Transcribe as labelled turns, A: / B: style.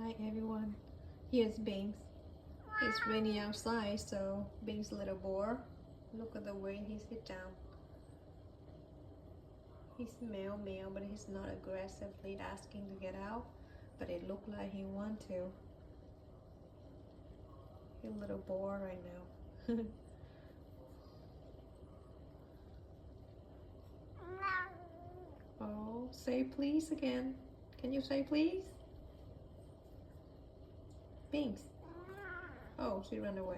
A: Hi everyone, here's Bink. It's raining outside, so Bink's a little bored. Look at the way he sit down. He's meow, but he's not aggressively asking to get out, but it looked like he want to. He's a little bored right now. Oh, say please again. Can you say please? Binks. Oh, she ran away.